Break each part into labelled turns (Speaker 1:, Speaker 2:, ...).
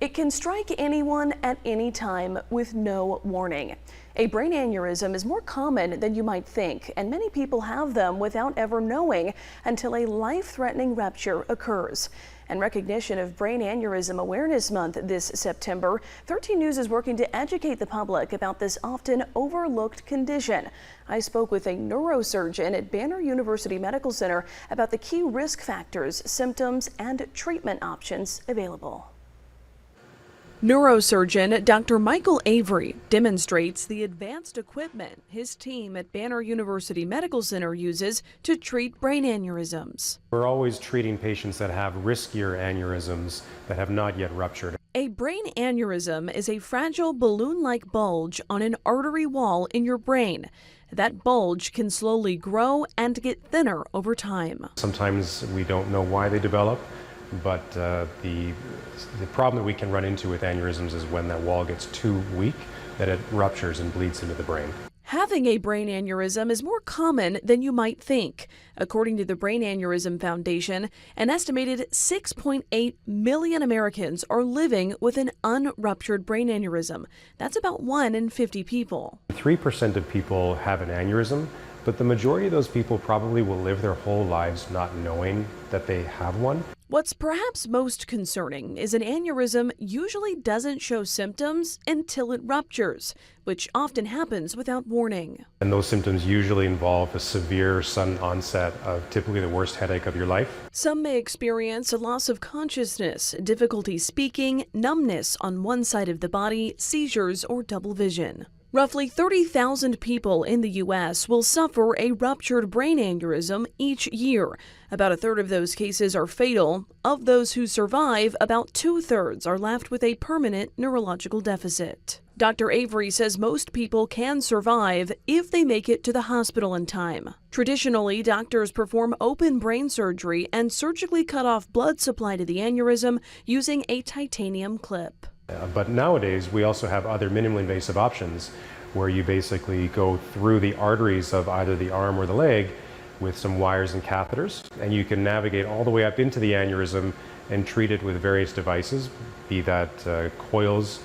Speaker 1: It can strike anyone at any time with no warning. A brain aneurysm is more common than you might think, and many people have them without ever knowing until a life-threatening rupture occurs. In recognition of Brain Aneurysm Awareness Month this September, 13 News is working to educate the public about this often overlooked condition. I spoke with a neurosurgeon at Banner University Medical Center about the key risk factors, symptoms, and treatment options available. Neurosurgeon Dr. Michael Avery demonstrates the advanced equipment his team at Banner University Medical Center uses to treat brain aneurysms.
Speaker 2: We're always treating patients that have riskier aneurysms that have not yet ruptured.
Speaker 1: A brain aneurysm is a fragile balloon-like bulge on an artery wall in your brain. That bulge can slowly grow and get thinner over time.
Speaker 2: Sometimes we don't know why they develop, but the problem that we can run into with aneurysms is when that wall gets too weak, that it ruptures and bleeds into the brain.
Speaker 1: Having a brain aneurysm is more common than you might think. According to the Brain Aneurysm Foundation, an estimated 6.8 million Americans are living with an unruptured brain aneurysm. That's about 1 in 50 people.
Speaker 2: 3% of people have an aneurysm, but the majority of those people probably will live their whole lives not knowing that they have one.
Speaker 1: What's perhaps most concerning is an aneurysm usually doesn't show symptoms until it ruptures, which often happens without warning.
Speaker 2: And those symptoms usually involve a severe sudden onset of typically the worst headache of your life.
Speaker 1: Some may experience a loss of consciousness, difficulty speaking, numbness on one side of the body, seizures, or double vision. Roughly 30,000 people in the U.S. will suffer a ruptured brain aneurysm each year. About a third of those cases are fatal. Of those who survive, about 2/3 are left with a permanent neurological deficit. Dr. Avery says most people can survive if they make it to the hospital in time. Traditionally, doctors perform open brain surgery and surgically cut off blood supply to the aneurysm using a titanium clip.
Speaker 2: But nowadays, we also have other minimally invasive options where you basically go through the arteries of either the arm or the leg with some wires and catheters, and you can navigate all the way up into the aneurysm and treat it with various devices, be that coils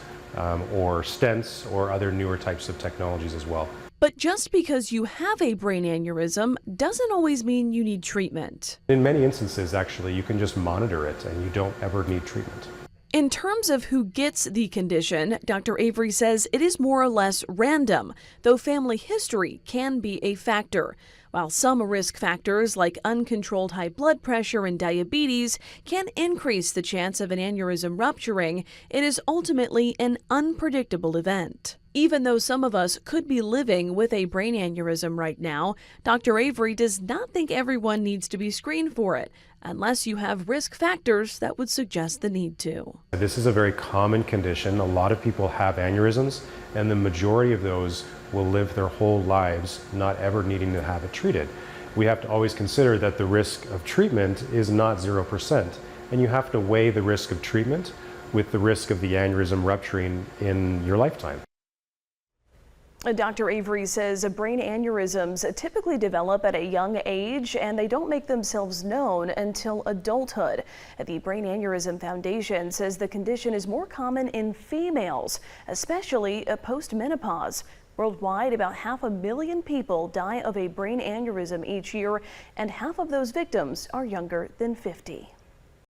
Speaker 2: or stents or other newer types of technologies as well.
Speaker 1: But just because you have a brain aneurysm doesn't always mean you need treatment.
Speaker 2: In many instances, actually, you can just monitor it and you don't ever need treatment.
Speaker 1: In terms of who gets the condition, Dr. Avery says it is more or less random, though family history can be a factor. While some risk factors like uncontrolled high blood pressure and diabetes can increase the chance of an aneurysm rupturing, it is ultimately an unpredictable event. Even though some of us could be living with a brain aneurysm right now, Dr. Avery does not think everyone needs to be screened for it, unless you have risk factors that would suggest the need to.
Speaker 2: This is a very common condition. A lot of people have aneurysms, and the majority of those will live their whole lives not ever needing to have it treated. We have to always consider that the risk of treatment is not 0%, and you have to weigh the risk of treatment with the risk of the aneurysm rupturing in your lifetime.
Speaker 1: Dr. Avery says brain aneurysms typically develop at a young age and they don't make themselves known until adulthood. The Brain Aneurysm Foundation says the condition is more common in females, especially post-menopause. Worldwide, about 500,000 people die of a brain aneurysm each year, and half of those victims are younger than 50.